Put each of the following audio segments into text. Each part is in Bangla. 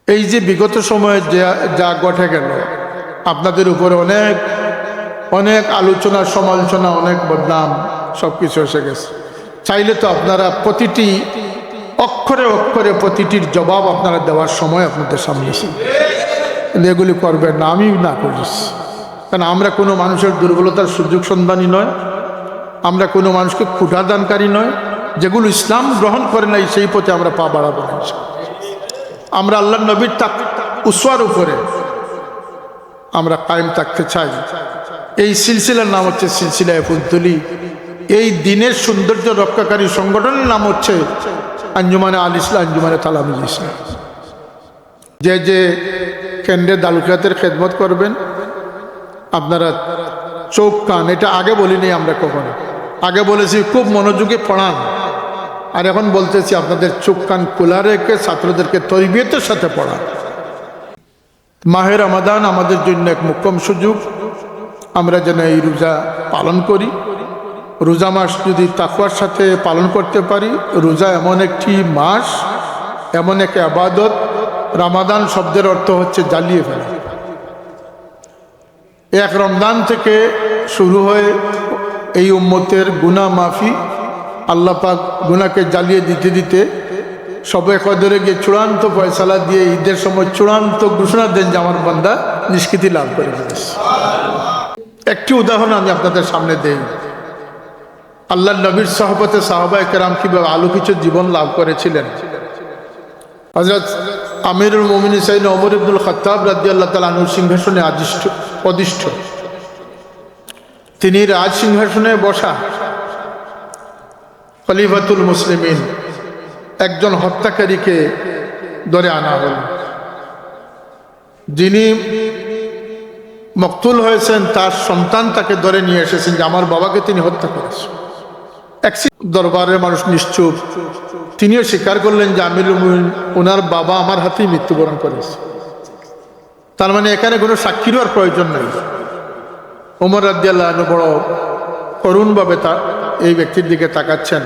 এই যে বিগত সময়ে যা ঘটে গেল, আপনাদের উপরে অনেক অনেক আলোচনা সমালোচনা, অনেক বদনাম সব কিছু এসে গেছে। চাইলে তো আপনারা প্রতিটি অক্ষরে অক্ষরে প্রতিটির জবাব আপনারা দেওয়ার সময় আপনাদের সামনে ছিল, কিন্তু এগুলি করবেন না, আমি না করিস। কারণ আমরা কোনো মানুষের দুর্বলতার সুযোগ সন্ধানী নয়, আমরা কোনো মানুষকে ক্ষুধাদানকারী নয়। যেগুলো ইসলাম গ্রহণ করে নাই সেই পথে আমরা পা বাড়াবো না। আমরা আল্লাহ নবীর উসওয়ার উপরে আমরা কায়েম থাকতে চাই। এই সিলসিলার নাম হচ্ছে সিলসিলায়ে ফুলতুলি। এই দিনের সৌন্দর্য রক্ষাকারী সংগঠনের নাম হচ্ছে আঞ্জুমানে আল ইসলাম, আঞ্জুমানে তালামুল ইসলাম। যে যে কেন্দ্রে দালুকিয়াতের খেদমত করবেন, আপনারা চোখ কান, এটা আগে বলিনি আমরা কখনো। আগে বলেছি খুব মনোযোগে পড়ান, আর এখন বলতেছি আপনাদের চোখ কান খোলা রেখে ছাত্রদেরকে তরবিয়তের সাথে পড়ান। মাহে রমাদান আমাদের জন্য এক মোক্ষম সুযোগ, আমরা যেন এই রোজা পালন করি। রোজা মাস যদি তাকওয়ার সাথে পালন করতে পারি, রোজা এমন একটি মাস, এমন এক ইবাদত। রমাদান শব্দের অর্থ হচ্ছে জ্বালিয়ে ফেলা। এক রমজান থেকে শুরু হয়ে এই উম্মতের গুনাহ মাফি, আল্লাহ পাক গুনাহকে জ্বালিয়ে দিতে দিতে সবে কদরে গিয়ে চূড়ান্ত ফয়সালা দিয়ে ঈদের সময় চূড়ান্ত ঘোষণা দেন যে আমার বান্দা নিষ্কৃতি লাভ করে ফেলেছে। একটি উদাহরণ আমি আপনাদের সামনে দেই। আল্লাহ নবীর সহবতে সাহাবায়ে কেরাম কিভাবে আলোকিত জীবন লাভ করেছিলেন। হযরত আমিরুল মুমিনিন সাইয়েদনা ওমর ইবনুল খাত্তাব রাদিয়াল্লাহু তাআলা আনহু সিংহাসনে অধিষ্ঠ। তিনি রাজ সিংহাসনে বসা। খলিফাতুল মুসলিমিন একজন হত্যাকারীকে ধরে আনা হল। যিনি মকতুল হয়েছেন তার সন্তান তাকে ধরে নিয়ে এসেছেন যে আমার বাবাকে তিনি হত্যা করেছেন। দরবারের মানুষ নিশ্চুপ, তিনিও স্বীকার করলেন যে আমিরুল মুমিনিন ওনার বাবা আমার হাতেই মৃত্যুবরণ করেছে। তার মানে এখানে কোনো সাক্ষীরও আর প্রয়োজন নেই। ওমর রাদিয়াল্লাহু আনহু বড় করুণভাবে এই ব্যক্তির দিকে তাকাচ্ছেন।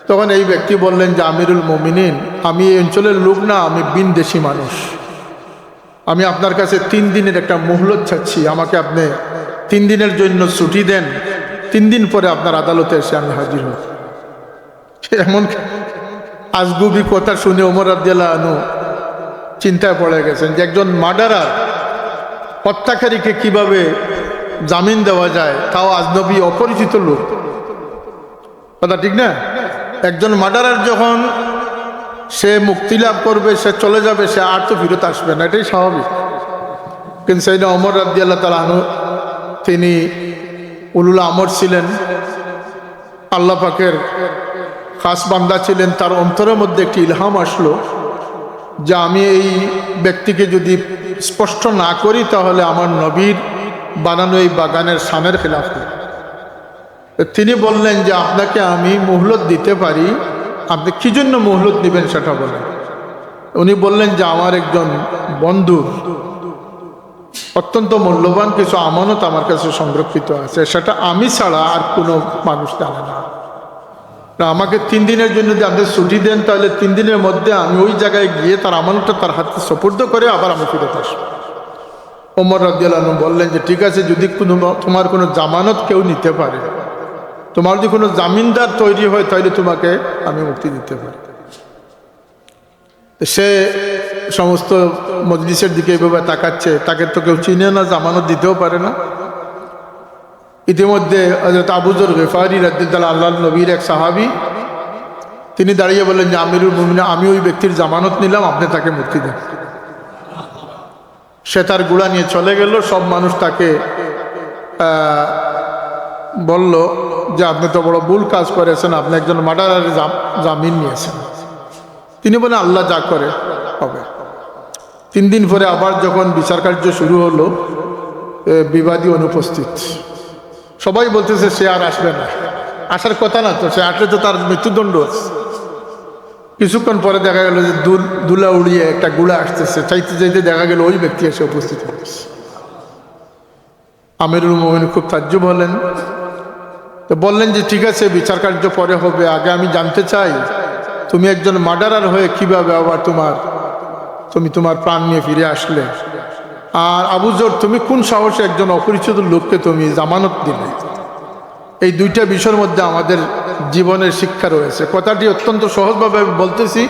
তখন এই ব্যক্তি বললেন যে আমিরুল মুমিনিন, আমি এই অঞ্চলের লোক না, আমি বিনদেশী মানুষ। আমি আপনার কাছে 3 দিনের একটা মুহলত চাচ্ছি, আমাকে আপনি 3 দিনের জন্য ছুটি দেন। 3 দিন পরে আপনার আদালতে এসে আমি হাজির হই। এমন আজগুবি কথা শুনে ওমর রাদিয়াল্লাহু আনহু চিন্তায় পড়ে গেছেন যে একজন মার্ডারার, হত্যাকারীকে কিভাবে জামিন দেওয়া যায়, তাও আজনবী অপরিচিত লোক। কথা ঠিক না? একজন মার্ডারার যখন সে মুক্তি লাভ করবে, সে চলে যাবে, সে আর তো ফিরত আসবে না, এটাই স্বাভাবিক। কিন্তু সাইয়েদনা ওমর রাদিয়াল্লাহু তাআলা আনহু তিনি উলুল আমর ছিলেন, আল্লাহ পাকের খাস বান্দা ছিলেন। তার অন্তরের মধ্যে একটি ইলহাম আসলো যে আমি এই ব্যক্তিকে যদি স্পষ্ট না করি তাহলে আমার নবীর বানানো এই বাগানের শানের খেলাফ হবে। তিনি বললেন যে আপনাকে আমি মুহলত দিতে পারি, আপনি কি জন্য মুহলত নেবেন সেটা বলেন। উনি বললেন যে আমার একজন বন্ধু অত্যন্ত মূল্যবান কিছু আমানত আমার কাছে সংরক্ষিত আছে, সেটা আমি ছাড়া আর কোনো মানুষ জানে না। আমাকে 3 দিনের জন্য যদি আপনি ছুটি দেন তাহলে 3 দিনের মধ্যে আমি ওই জায়গায় গিয়ে তার আমানতটা তার হাতে সুপুর্দ করে আবার আমি ফিরত আসবো। ওমর রাদিয়াল্লাহু আনহু বললেন যে ঠিক আছে, যদি তোমার কোনো জামানত কেউ নিতে পারে, তোমার যদি কোনো জামিনদার তৈরি হয় তাহলে তোমাকে আমি মুক্তি দিতে পারি। সে সমস্ত মজলিসের দিকে এইভাবে তাকাচ্ছে, তাকে তো কেউ চিনে না, জামানত দিতেও পারে না। ইতিমধ্যে হযরত আবু যর গিফারি রাদিয়াল্লাহু আল্লাহর নবীর এক সাহাবী, তিনি দাঁড়িয়ে বললেন যে আমিরুল মুমিনিন, আমি ওই ব্যক্তির জামানত নিলাম, আপনি তাকে মুক্তি দেন। সে তার গুড়া নিয়ে চলে গেল। সব মানুষ তাকে বলল যে আপনি তো বড় ভুল কাজ করেছেন, আপনি একজন মার্ডারারের জামিন নিয়েছেন। তিনি বলেন আল্লাহ যা করে হবে। 3 দিন পরে আবার যখন বিচার কার্য শুরু হলো, বিবাদী অনুপস্থিত। সবাই বলতেছে সে আর আসবে না, আসার কথা না, তো সে আসলে তো তার মৃত্যুদণ্ড আছে। কিছুক্ষণ পরে দেখা গেল যে দুলা উড়িয়ে একটা গুড়া আসতেছে, চাইতে চাইতে দেখা গেল ওই ব্যক্তি এসে উপস্থিত হয়েছে। আমিরুল মুমিনিন খুব তাজ্জুব হলেন, তো বললেন যে ঠিক আছে, বিচার কার্য পরে হবে, আগে আমি জানতে চাই তুমি একজন মার্ডারার হয়ে কিভাবে আবার তোমার তুমি তোমার প্রাণ নিয়ে ফিরে আসলে। আর আবু যর, তুমি কোন সাহসে একজন অপরিচিত লোককে তুমি জামানত দিলে? এই দুইটা বিষয়ের মধ্যে আমাদের জীবনের শিক্ষা রয়েছে। কথাটি অত্যন্ত সহজভাবে আমি বলতেছি,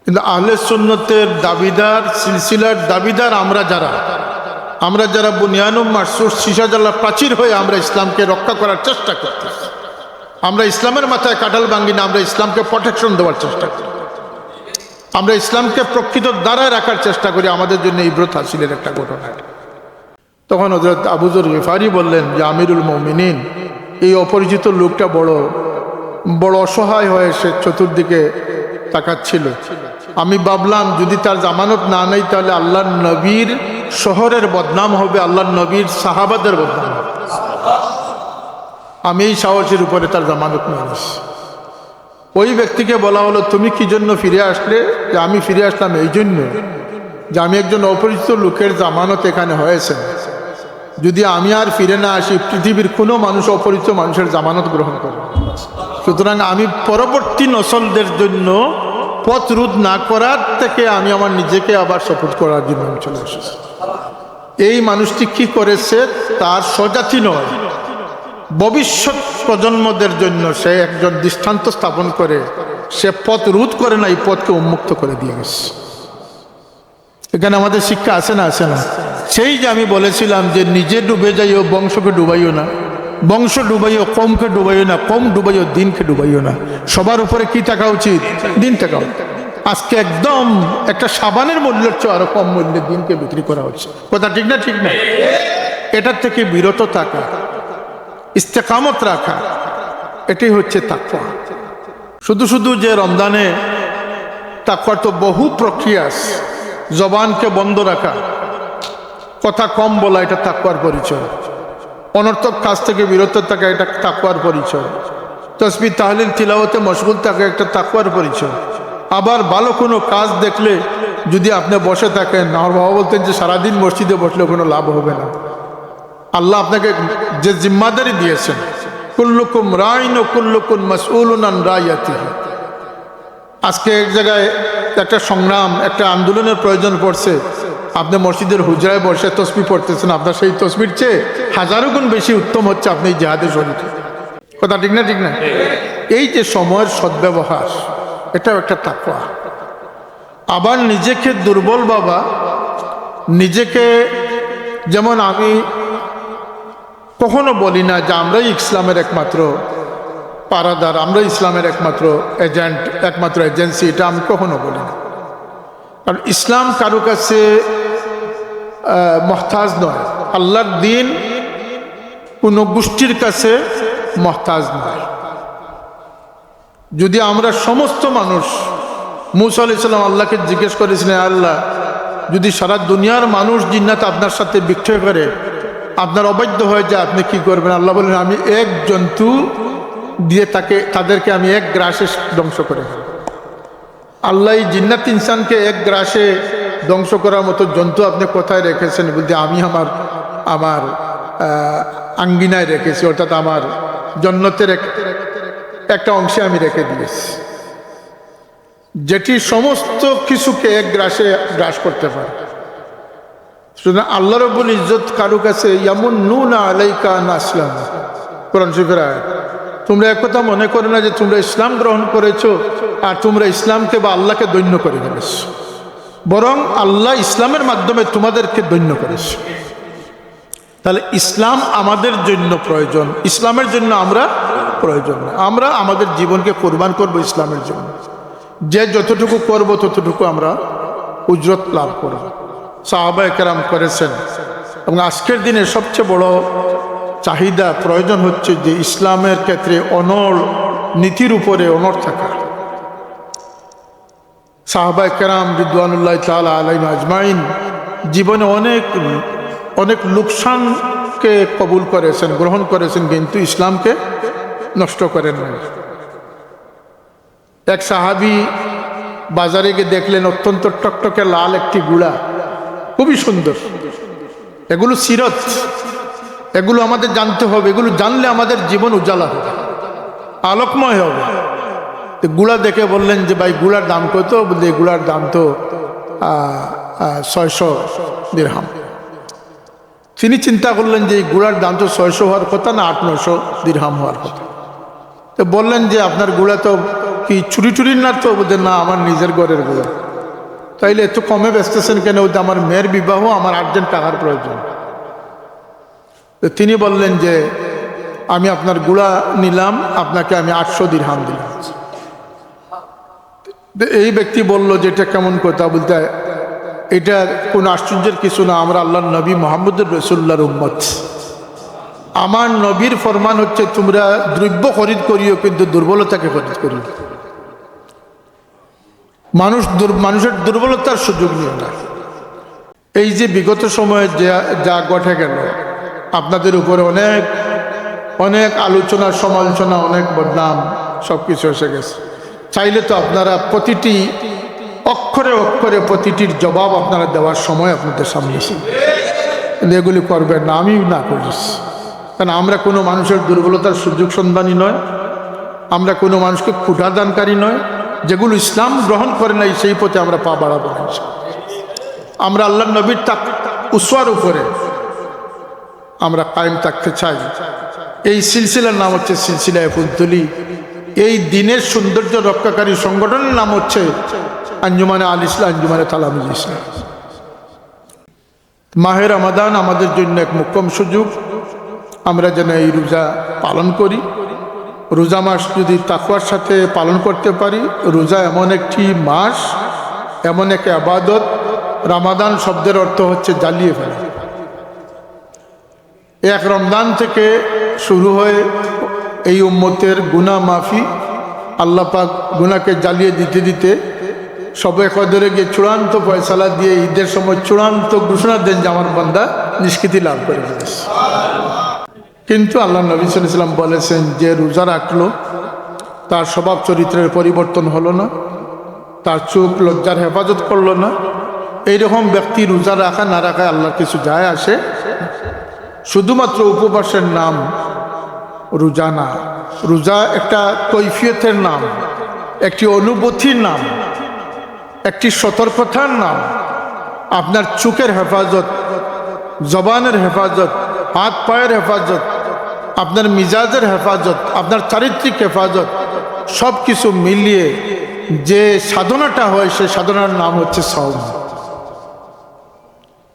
কিন্তু আহলে সুন্নতের দাবিদার, সিলসিলার দাবিদার আমরা যারা বুনিয়ানুম মারসুস সীসাজালা প্রাচীর হয়ে আমরা ইসলামকে রক্ষা করার চেষ্টা করতেছি, আমরা ইসলামের মাথায় কাঁঠাল ভাঙি না, আমরা ইসলামকে প্রোটেকশন দেওয়ার চেষ্টা করি, আমরা ইসলামকে প্রকৃত দ্বারায় রাখার চেষ্টা করি। আমাদের জন্য ইবরত হাসিলের একটা ঘটনা। তখন হযরত আবু যর গিফারি বললেন যে, আমিরুল মুমিনিন, এই অপরিচিত লোকটা বড় অসহায় হয়ে সে চতুর্দিকে তাকাচ্ছিল। আমি ভাবলাম যদি তার জামানত না নেই তাহলে আল্লাহর নবীর শহরের বদনাম হবে, আল্লাহর নবীর সাহাবাদের বদনাম হবে। আমি এই সাহসের উপরে তার জামানত নিয়েছি। ওই ব্যক্তিকে বলা হলো, তুমি কি জন্য ফিরে আসলে? যে আমি ফিরে আসলাম এই জন্য যে আমি একজন অপরিচিত লোকের জামানত এখানে হয়েছে, যদি আমি আর ফিরে না আসি পৃথিবীর কোনো মানুষ অপরিচিত মানুষের জামানত গ্রহণ করবে। সুতরাং আমি পরবর্তী নসলদের জন্য পথ রোধ না করার থেকে আমি আমার নিজেকে আবার সাপোর্ট করার জন্য আমি চলে এসেছি। এই মানুষটি কি করেছে তার স্বজাতি নয়, ভবিষ্যৎ প্রজন্মদের জন্য সে একজন দৃষ্টান্ত স্থাপন করে সে পথ রোধ করে না, এই পথকে উন্মুক্ত করে দিয়ে গেছে। এখানে আমাদের শিক্ষা আছে না? আছে না? সেই যে আমি বলেছিলাম যে নিজে ডুবে যাইও, বংশকে ডুবাইও না, বংশ ডুবাইও, কমকে ডুবাইও না, কম ডুবাইও, দিনকে ডুবাইও না। সবার উপরে কি থাকা উচিত? দিন থাকা। আজকে একদম একটা সাবানের মূল্যের চেয়ে আরো কম মূল্যে দিনকে বিক্রি করা হচ্ছে। কথা ঠিক না? ঠিক না? এটার থেকে বিরত থাকা, ইস্তেকামত রাখা, এটাই হচ্ছে তাকওয়া। শুধু যে রমজানে তাকওয়ার তো বহু প্রক্রিয়া আছে। জবানকে বন্ধ রাখা, কথা কম বলা, এটা তাকওয়ার পরিচয়। অনর্থক কাজ থেকে বিরত থাকা, এটা তাকওয়ার পরিচয়। তাসবিহ তাহলিল তিলাওয়াতে মশগুল থাকা, একটা তাকওয়ার পরিচয়। আবার ভালো কোনো কাজ দেখলে যদি আপনি বসে থাকেন, আমার বাবা বলতেন যে সারাদিন মসজিদে বসলে কোনো লাভ হবে না। আল্লাহ আপনাকে যে জিম্মাদারি দিয়েছেন, কুল্লুকুম রাইন ও কুল্লুকুম মাসউলুন আন রাইয়াতিহি। আজকে এক জায়গায় একটা সংগ্রাম, একটা আন্দোলনের প্রয়োজন পড়ছে, আপনি মসজিদের হুজরায় বসে তসবিহ পড়তেছেন, আপনার সেই তসবির চেয়ে হাজারো গুণ বেশি উত্তম হচ্ছে আপনি জিহাদে শরীর। কথা ঠিক না? ঠিক না? এই যে সময়ের সদ্ব্যবহার, এটাও একটা তাকওয়া। আবার নিজেকে দুর্বল ভাবা, নিজেকে, যেমন আমি কখনো বলি না যে আমরাই ইসলামের একমাত্র পারাদার, আমরা ইসলামের একমাত্র এজেন্ট, একমাত্র এজেন্সি, এটা আমি কখনো বলি না। কারণ ইসলাম কারো কাছে মহতাজ নয়, আল্লাহর দিন কোনো গোষ্ঠীর কাছে মহতাজ নয়। যদি আমরা সমস্ত মানুষ, মুসা আলাইহিস সালাম আল্লাহকে জিজ্ঞেস করেছিলেন, আল্লাহ যদি সারা দুনিয়ার মানুষ জিন্নাত আপনার সাথে বিক্রয় করে, আপনার অবাধ্য হয়ে যায়, আপনি কি করবেন? আল্লাহ বলেন, আমি এক জন্তু দিয়ে তাদেরকে আমি এক গ্রাসে ধ্বংস করে ফেলব। আল্লাহ জিন্নাত ইনসানকে এক গ্রাসে ধ্বংস করার মতো জন্তু আপনি কোথায় রেখেছেন? বলতে আমি আমার আঙ্গিনায় রেখেছি, অর্থাৎ আমার জন্নতের একটা অংশে আমি রেখে দিয়েছি, যেটি সমস্ত কিছুকে এক গ্রাসে গ্রাস করতে পারে। সুতরাং আল্লাহ রাব্বুল ইজ্জত কারো কাছে ইয়ামুন্নুনা আলাইকা আন আসলামু, কোরআন শরীফের আয়াত। তোমরা একথা মনে করো না যে তোমরা ইসলাম গ্রহণ করেছো আর তোমরা ইসলামকে বা আল্লাহকে দৈন্য করে ফেলেছ, বরং আল্লাহ ইসলামের মাধ্যমে তোমাদেরকে দৈন্য করেছে। তাহলে ইসলাম আমাদের জন্য প্রয়োজন, ইসলামের জন্য আমরা প্রয়োজন না। আমরা আমাদের জীবনকে কোরবান করব ইসলামের জন্য। যে যতটুকু করব ততটুকু আমরা উজরত লাভ করব। সাহাবায়ে কেরাম করেছেন। এবং আজকের দিনে সবচেয়ে বড় চাহিদা, প্রয়োজন হচ্ছে যে ইসলামের ক্ষেত্রে অনড় নীতির উপরে অনড় থাকা। সাহাবায়ে কেরাম রিদওয়ানুল্লাহ তাআলা আলাইহিম আজমাইন জীবনে অনেক লোকসানকে কবুল করেছেন, গ্রহণ করেছেন, কিন্তু ইসলামকে নষ্ট করেন নাই। এক সাহাবী বাজারে গিয়ে দেখলেন অত্যন্ত টকটকে লাল একটি গুড়া, খুবই সুন্দর। এগুলো সিরত, এগুলো আমাদের জানতে হবে, এগুলো জানলে আমাদের জীবন উজালা হবে, আলোকময় হবে। গুড়া দেখে বললেন যে ভাই গুড়ার দাম কত? বলতে গুড়ার দাম তো 600 দিরহাম। তিনি চিন্তা করলেন যে এই গুড়ার দাম তো 600 হওয়ার কথা না 800-900 দিরহাম হওয়ার কথা। তো বললেন যে আপনার গুড়া তো কি চুরি চুরির না? তো বলতেন না, আমার নিজের ঘরের গুড়া। তাইলে এত কমে বেচতেছেন কেন? বলতে আমার মেয়ের বিবাহ, আমার আর্জেন্ট টাকার প্রয়োজন। তো তিনি বললেন যে আমি আপনার গুড়া নিলাম, আপনাকে আমি 800 দিরহাম দিলাম। এই ব্যক্তি বলল যে এটা কেমন কথা? বলতে এটা কোনো আশ্চর্যের কিছু না, আমরা আল্লাহর নবী মুহাম্মদুর রাসূলুল্লাহর উম্মত। আমার নবীর ফরমান হচ্ছে তোমরা দ্রব্য খরিদ করিও, কিন্তু দুর্বলতাকে খরিদ করিও। মানুষের দুর্বলতার সুযোগ নিও না। এই যে বিগত সময়ে যা ঘটে গেল, আপনাদের উপরে অনেক অনেক আলোচনা, সমালোচনা, অনেক বদনাম সব কিছু এসে গেছে। চাইলে তো আপনারা প্রতিটি অক্ষরে অক্ষরে প্রতিটির জবাব আপনারা দেওয়ার সময় আপনাদের সামনে এসে, এগুলি করবেন না, আমি না করিস। কারণ আমরা কোনো মানুষের দুর্বলতার সুযোগ সন্ধানী নয়, আমরা কোনো মানুষকে ক্ষুধাদানকারী নয়। যেগুলো ইসলাম গ্রহণ করে নাই সেই পথে আমরা পা বাড়াবো না। আমরা আল্লাহ নবীর উসওয়ার উপরে আমরা কায়েম থাকতে চাই। এই সিলসিলার নাম হচ্ছে সিলসিলা ফুলতলি। এই দিনের সৌন্দর্য রক্ষাকারী সংগঠনের নাম হচ্ছে আঞ্জুমানে আল ইসলাম, আঞ্জুমানে তালামিল ইসলাম। মাহে রমাদান আমাদের জন্য এক মোক্ষম সুযোগ। আমরা যেন এই রোজা পালন করি। রোজা মাস যদি তাকওয়ার সাথে পালন করতে পারি, রোজা এমন একটি মাস, এমন এক ইবাদত। রমাদান শব্দের অর্থ হচ্ছে জ্বালিয়ে ফেলা। এক রমজান থেকে শুরু হয়ে এই উম্মতের গুনাহ মাফি, আল্লাহ পাক গুনাহকে জ্বালিয়ে দিতে দিতে সবে কদরে গিয়ে চূড়ান্ত ফয়সালা দিয়ে ঈদের সময় চূড়ান্ত ঘোষণা দেন যে আমার বান্দা নিষ্কৃতি লাভ করে ফেলেছে। কিন্তু আল্লাহ নবী সাল্লাল্লাহু আলাইহি ওয়াসাল্লাম বলেছেন যে রোজা রাখলো, তার স্বভাব চরিত্রের পরিবর্তন হলো না, তার চোখ লজ্জার হেফাজত করলো না, এইরকম ব্যক্তি রোজা রাখা না রাখায় আল্লাহর কিছু যায় আসে। শুধুমাত্র উপবাসের নাম রোজা না। রোজা একটা কৈফিয়তের নাম, একটি অনুভূতির নাম, একটি সতর্কতার নাম। আপনার চোখের হেফাজত, জবানের হেফাজত, হাত পায়ের হেফাজত, আপনার মিজাজের হেফাজত, আপনার চারিত্রিক হেফাজত, সব কিছু মিলিয়ে যে সাধনাটা হয় সেই সাধনার নাম হচ্ছে সাওম।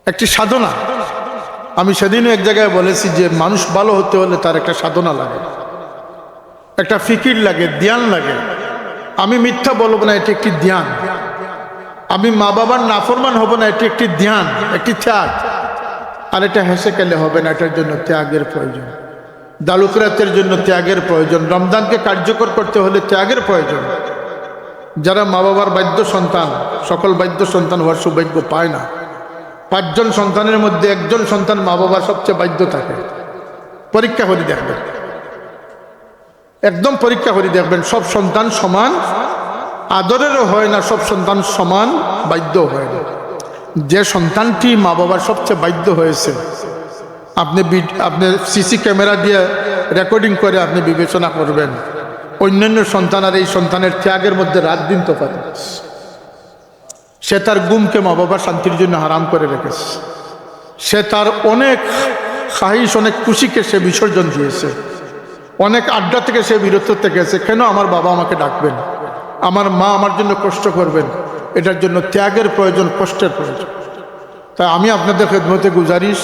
একটি সাধনা। আমি সেদিনও এক জায়গায় বলেছি যে মানুষ ভালো হতে হলে তার একটা সাধনা লাগে, একটা ফিকির লাগে, ধ্যান লাগে। আমি মিথ্যা বলবো না, এটি একটি ধ্যান। আমি মা বাবার নাফরমান হব না, এটি একটি ধ্যান, একটি ত্যাগ। আর এটা হেসে খেলে হবে না, এটার জন্য ত্যাগের প্রয়োজন। দালুকরাতের জন্য ত্যাগের প্রয়োজন। রমজানকে কার্যকর করতে হলে ত্যাগের প্রয়োজন। যারা মা বাবার বাধ্য সন্তান, সকল বাধ্য সন্তান হওয়ার সৌভাগ্য পায় না। 5 জন সন্তানের মধ্যে 1 জন সন্তান মা বাবার সবচেয়ে বাধ্য থাকে। পরীক্ষা করে দেখবেন, একদম পরীক্ষা করে দেখবেন। সব সন্তান সমান আদরেরও হয় না, সব সন্তান সমান বাধ্য হয় না। যে সন্তানটি মা বাবার সবচেয়ে বাধ্য হয়েছে, আপনি সিসি ক্যামেরা দিয়ে রেকর্ডিং করে আপনি বিবেচনা করবেন, অন্যান্য সন্তান আর এই সন্তানের ত্যাগের মধ্যে রাত দিন তফাৎ। সে তার ঘুমকে মা বাবার শান্তির জন্য হারাম করে রেখেছে। সে তার অনেক খাহিস, অনেক খুশিকে সে বিসর্জন দিয়েছে। অনেক আড্ডা থেকে সে বিরত থেকেছে। কেন? আমার বাবা আমাকে ডাকবেন, আমার মা আমার জন্য কষ্ট করবেন। এটার জন্য ত্যাগের প্রয়োজন, কষ্টের প্রয়োজন। তাই আমি আপনাদের খেদমতে গুজারিশ,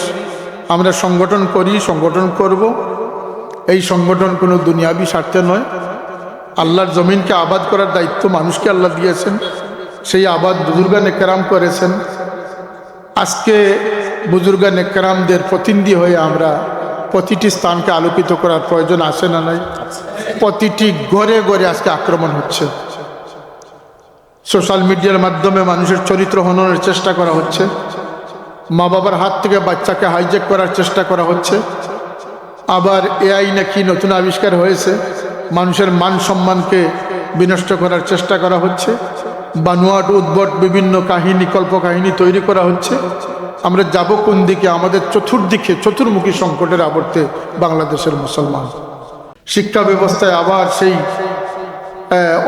আমরা সংগঠন করি, সংগঠন করব। এই সংগঠন কোনো দুনিয়াবি স্বার্থে নয়। আল্লাহর জমিনকে আবাদ করার দায়িত্ব মানুষকে আল্লাহ দিয়েছেন। সেই আবাদ বুজুর্গান একরাম করেছেন। আজকে বুজুর্গান একরামদের প্রতিনিধি হয়ে আমরা প্রতিটি স্থানকে আলোকিত করার প্রয়োজন আসে না নাই? প্রতিটি ঘরে ঘরে আজকে আক্রমণ হচ্ছে। সোশ্যাল মিডিয়ার মাধ্যমে মানুষের চরিত্র হননের চেষ্টা করা হচ্ছে। মা বাবার হাত থেকে বাচ্চাকে হাইজ্যাক করার চেষ্টা করা হচ্ছে। আবার এআই নাকি নতুন আবিষ্কার হয়েছে, মানুষের মান সম্মানকে বিনষ্ট করার চেষ্টা করা হচ্ছে। বানোয়াট উদ্ভট বিভিন্ন কাহিনী, কল্পকাহিনী তৈরি করা হচ্ছে। আমরা যাব কোন দিকে? আমাদের চতুর্দিকে চতুর্মুখী সংকটের আবর্তে বাংলাদেশের মুসলমান। শিক্ষা ব্যবস্থায় আবার সেই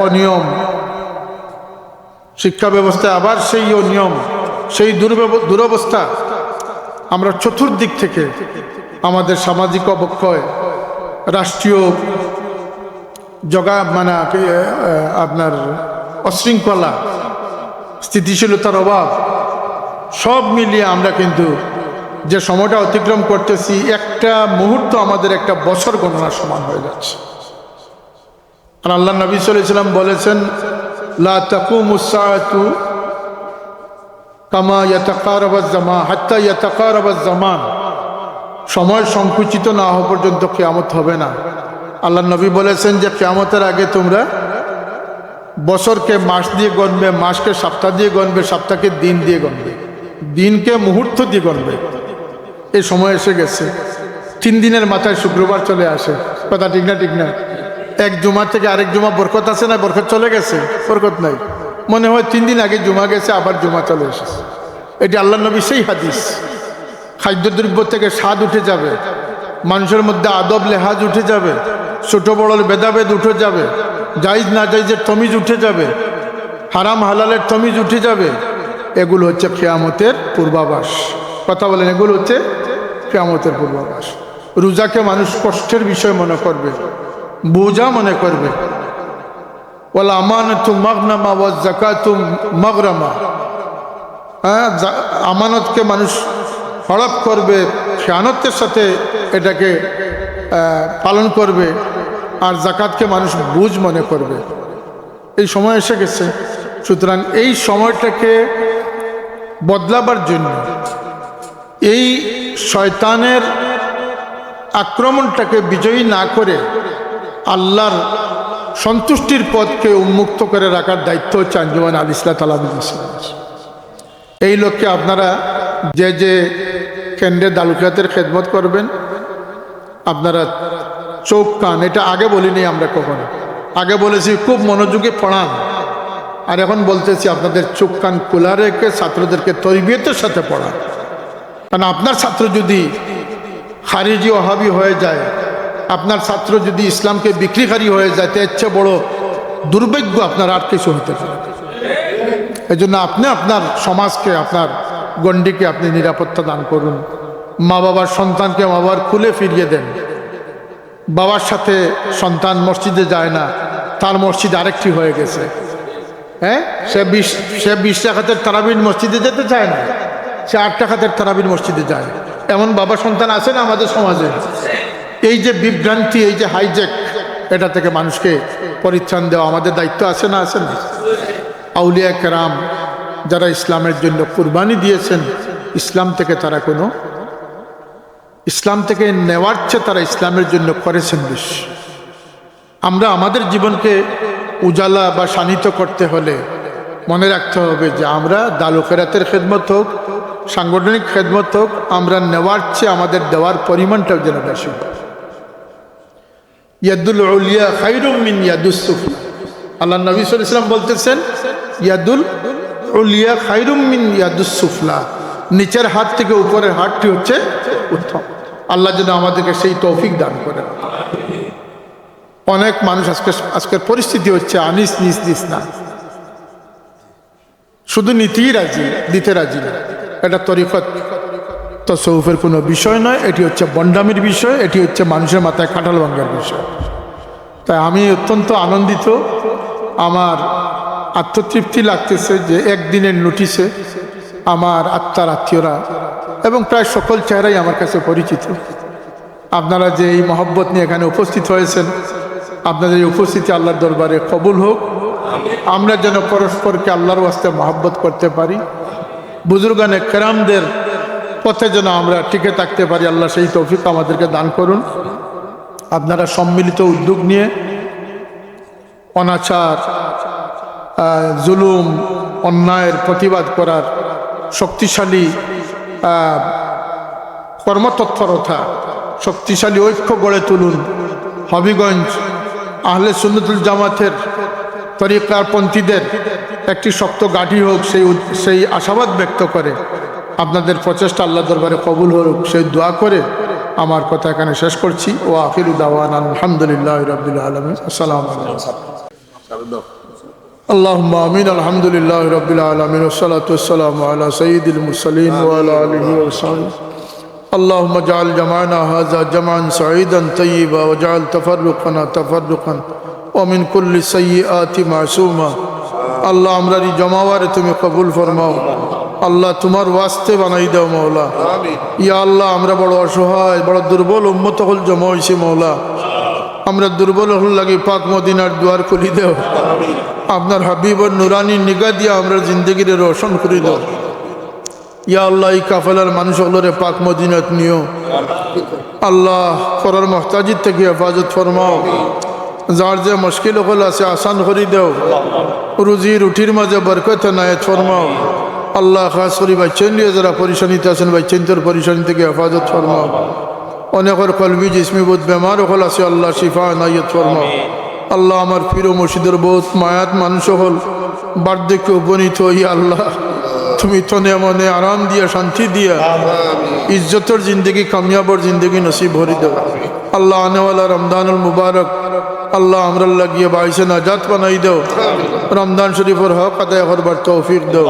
অনিয়ম, শিক্ষা ব্যবস্থায় আবার সেই অনিয়ম, সেই দুরবস্থা আমরা চতুর্দিক থেকে আমাদের সামাজিক অবক্ষয়, রাষ্ট্রীয় আপনার অশৃঙ্খলা, স্থিতিশীলতার অভাব সব মিলিয়ে আমরা কিন্তু যে সময়টা অতিক্রম করতেছি, একটা মুহূর্ত আমাদের একটা বছর গণনার সমান হয়ে যাচ্ছে। আর আল্লাহ নবী সাল্লাল্লাহু আলাইহি ওয়াসাল্লাম বলেছেন, লা তাকুমুস সাআতু কামা ইয়াতাকারাবাজ জামান হাত্তা ইয়াতাকারাবাজ জামান, সময় সংকুচিত না হওয়া পর্যন্ত কিয়ামত হবে না। আল্লাহ নবী বলেছেন যে কিয়ামতের আগে তোমরা বছরকে মাস দিয়ে গণবে, মাসকে সপ্তাহ দিয়ে গণবে, সপ্তাহকে দিন দিয়ে গণবে, দিনকে মুহূর্ত দিয়ে গণবে। এই সময় এসে গেছে। 3 দিনের মাথায় শুক্রবার চলে আসে, কথা ঠিক না? ঠিক না? এক জুমা থেকে আরেক জুমা বরকত আছে না? বরকত চলে গেছে? বরকত নাই। মনে হয় 3 দিন আগে জুমা গেছে, আবার জুমা চলে এসেছে। এটি আল্লাহ নবী সেই হাদিস। খাদ্যদ্রব্য থেকে স্বাদ উঠে যাবে, মানুষের মধ্যে আদব লেহাজ উঠে যাবে, ছোট বড় ভেদাভেদ উঠে যাবে, জায়েজ না জায়েজের তমিজ উঠে যাবে, হারাম হালালের তমিজ উঠে যাবে। এগুলো হচ্ছে কিয়ামতের পূর্বাভাস। কথা বলেন, এগুলো হচ্ছে কিয়ামতের পূর্বাভাস। রোজাকে মানুষ কষ্টের বিষয় মনে করবে, বোঝা মনে করবে। ওয়াল আমানাতু মাগনামা ওয়াজ যাকাতু মাগরামা, আমানতকে মানুষ হড়প করবে, খেয়ানতের সাথে এটাকে পালন করবে, আর জাকাতকে মানুষ বুঝ মনে করবে। এই সময় এসে গেছে। সুতরাং এই সময়টাকে বদলাবার জন্য, এই শয়তানের আক্রমণটাকে বিজয়ী না করে আল্লাহর সন্তুষ্টির পথকে উন্মুক্ত করে রাখার দায়িত্ব হচ্ছে আঞ্জুমান আল ইসলাহ তালাবুল ইসলাম। এই লক্ষ্যে আপনারা যে যে কেন্দ্রে দালুকিয়াতের খেদমত করবেন, আপনারা চোখ কান, এটা আগে বলিনি আমরা কখনো। আগে বলেছি খুব মনোযোগে পড়ান, আর এখন বলতেছি আপনাদের চোখ কান খোলা রেখে ছাত্রদেরকে তরবিয়তের সাথে পড়ান। কারণ আপনার ছাত্র যদি খারিজি ওহাবি হয়ে যায়, আপনার ছাত্র যদি ইসলামকে বিক্রিকারী হয়ে যায়, তো এর চেয়ে বড় দুর্ভাগ্য আপনার আর কিছু হতে পারে। এই জন্য আপনি আপনার সমাজকে, আপনার গণ্ডিকে আপনি নিরাপত্তা দান করুন। মা বাবার সন্তানকে মা বাবার খুলে ফিরিয়ে দেন। বাবার সাথে সন্তান মসজিদে যায় না, তার মসজিদ আরেকটি হয়ে গেছে। হ্যাঁ, সে 20 টাকাতের তারাবির মসজিদে যেতে চায় না, সে 8 টাকাতের তারাবির মসজিদে যায়। এমন বাবা সন্তান আছে না আমাদের সমাজে? এই যে বিভ্রান্তি, এই যে হাইজ্যাক, এটা থেকে মানুষকে পরিত্রাণ দেওয়া আমাদের দায়িত্ব আছে না? আছে না? আউলিয়া কেরাম যারা ইসলামের জন্য কুরবানি দিয়েছেন, ইসলাম থেকে নেওয়ার চেয়ে তারা ইসলামের জন্য করেছেন বেশি। আমরা আমাদের জীবনকে উজালা বা শানিত করতে হলে মনে রাখতে হবে যে আমরা দালুকেরাতের খেদমত হোক, সাংগঠনিক খেদমত হোক, আমরা নেওয়ার চেয়ে আমাদের দেওয়ার পরিমাণটাও যেন বেশি। ইয়াদুল উলিয়া খায়রুম মিন ইয়াদুস সুফলা, আল্লাহ নবী সাল্লাল্লাহু আলাইহি ওয়াসাল্লাম বলতেছেন, ইয়াদুল উলিয়া খায়রুম মিন ইয়াদুস সুফলা, নিচের হাত থেকে উপরের হাতটি হচ্ছে উত্তম। আল্লাহ যেন আমাদেরকে সেই তৌফিক দান করেন। অনেক মানুষ আজকের পরিস্থিতি হচ্ছে আনিস নিস দিস না, শুধু নিতেই রাজি, দিতে রাজি না। এটা তরিকত তসৌফের কোনো বিষয় নয়, এটি হচ্ছে বন্ডামির বিষয়, এটি হচ্ছে মানুষের মাথায় কাঁঠাল ভাঙ্গার বিষয়। তাই আমি অত্যন্ত আনন্দিত, আমার আত্মতৃপ্তি লাগতেছে যে একদিনের নোটিশে আমার আত্মার আত্মীয়রা এবং প্রায় সকল চেহারাই আমার কাছে পরিচিত। আপনারা যে এই মহব্বত নিয়ে এখানে উপস্থিত হয়েছেন, আপনাদের এই উপস্থিতি আল্লাহর দরবারে কবুল হোক। আমরা যেন পরস্পরকে আল্লাহর ওয়াস্তে মহব্বত করতে পারি, বুজুর্গানে কেরামদের পথে যেন আমরা টিকে থাকতে পারি। আল্লাহ সেই তৌফিক আমাদেরকে দান করুন। আপনারা সম্মিলিত উদ্যোগ নিয়ে অনাচার, জুলুম, অন্যায়ের প্রতিবাদ করার শক্তিশালী কর্মতৎপরতা, শক্তিশালী ঐক্য গড়ে তুলুন। হবিগঞ্জ আহলে সুন্নতুল জামাতের তরিকার পন্থীদের একটি শক্ত গাঁঠি হোক, সেই আশাবাদ ব্যক্ত করে আপনাদের প্রচেষ্টা আল্লাহ দরবারে কবুল হোক, সেই দোয়া করে আমার কথা এখানে শেষ করছি। ও আখিরু দাওয়ানা আলহামদুলিল্লাহি রাব্বিল আলামিন। আসসালামু আলাইকুম। اللهم آمين. الحمد لله رب العالمين والصلاة والسلام على سيد المرسلين وعلى آله وصحبه. اللهم اجعل جمعنا هذا جمعا سعيدا طيبا واجعل تفرقنا تفرقا ومن كل سيئات معصوما. আল্লাহ আমরা এই জমাওয়ারে তুমি কবুল ফরমাও। আল্লাহ তোমার ওয়াস্তে বানাই দাও মৌলা। ইয়া আল্লাহ আমরা বড় অসহায় বড় দুর্বল উম্মত হল জমা হয়েছি মৌলা। আমরা দুর্বল হল লাগি পাক মদিনার দুয়ার খুলি দেও। আপনার হাবিবর নুরানি নিগাহ দিয়া আমরা জিন্দগির রোশন করে দাও। ইয়া আল্লাহ এই কাফেলার মানুষ হলরে পাক মদিনাত নিও। আল্লাহ করার মহতাজির থেকে হেফাজত ফরমাও। যার যে মুশকিল হল আছে আসান করে দাও। রুজি রুটির মাঝে বরকত নায়েত ফরমাও। আল্লাহ খাস করি বাচ্চেন নিয়ে যারা পরিশানিতে আছেন বাচ্চেন তোর পরিশানি থেকে হেফাজত ফরমাও। অনেকের কলবি জিসমি বহুত বেমার হল আছে আল্লাহ শিফা নাইয়ত ফরমাও। আল্লাহ আমার পীর ও মুর্শিদের বহুত মায়াত মানুষ হল বার্ধক্য উপনীত হইয়া আল্লাহ তুমি তনে মনে আরাম দিয়া শান্তি দিয়া ইজ্জতর জিন্দগি কামিয়াবর জিন্দগি নসিব ভরি দাও। আল্লাহ আনেওয়ালা রমদানুল মুবারক আল্লাহ আমরা লাগিয়ে বাইশে নাজাত বানাই দাও। রমদান শরীফের হক আদায় করবার তৌফিক দাও।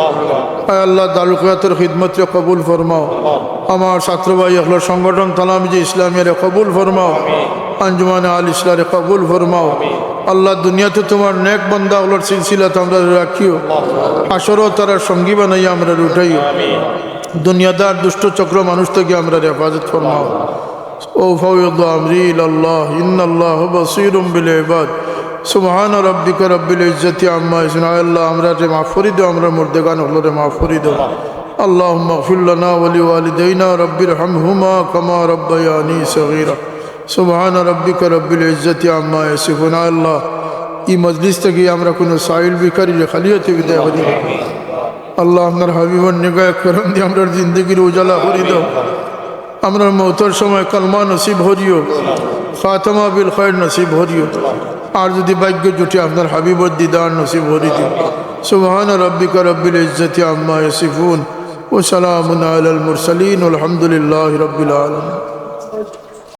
আল্লাহ দারুল খিয়াতের খিদমতরে কবুল ফরমাও। আমার ছাত্র ভাই এখলোর সংগঠন তালামিজি ইসলামের কবুল ফরমাও। আঞ্জুমান আল ইসলারে কবুল ফরমাও। আল্লাহ দুনিয়াতে তোমার নেক বান্দা ওগুলোর সিলসিলাতে আমরা রাখিও। আসরও তারা সঙ্গী বানাইয়া আমরা উঠাইও। দুনিয়াদার দুষ্ট চক্র মানুষ থেকে আমরা হেফাজত ফরমাও। ও ফাউদ আমরি ইলাল্লাহ ইন্নাল্লাহু বাসীরুম বিল ইবাদ। সুবহান রাব্বিকা রাব্বিল ইজ্জাতি আম্মা ইয়াসিফুন। আল্লাহ আমরা রে মাফ করে দাও। আমরা মুর্দেগান হলরে মাফ করে দাও। আল্লাহুম্মা ইগফির লানা ওয়া লিওয়ালিদাইনা রাব্বিরহামহুমা কামা রাব্বায়ানি সগীরা। সুবহান রাব্বিকা রাব্বিল ইজ্জাতি আম্মা ইয়াসিফুন। আল্লাহ এই মজলিস থেকে আমরা কোনো সাইল বিকারি খালিয়াতে বিদায় করি। আল্লাহ আপনার হাবিবর নিগাহ করম দিয়ে আমরা জিন্দগির উজালা করে দাও। আমরা মৌতর সময় কালমা নসিব হরিও। খাতমা বিল খায়র নসিব হরিও। আর যদি ভাগ্য জুটে আপনার হাবিবর দিদার নসিব হরি দিও। সুবহান রাব্বিকা রাব্বিল ইজ্জাতি আম্মা ইয়াসিফুন ওয়া সালামুন আলাল মুরসালিন আলহামদুলিল্লাহি রাব্বিল আলামিন।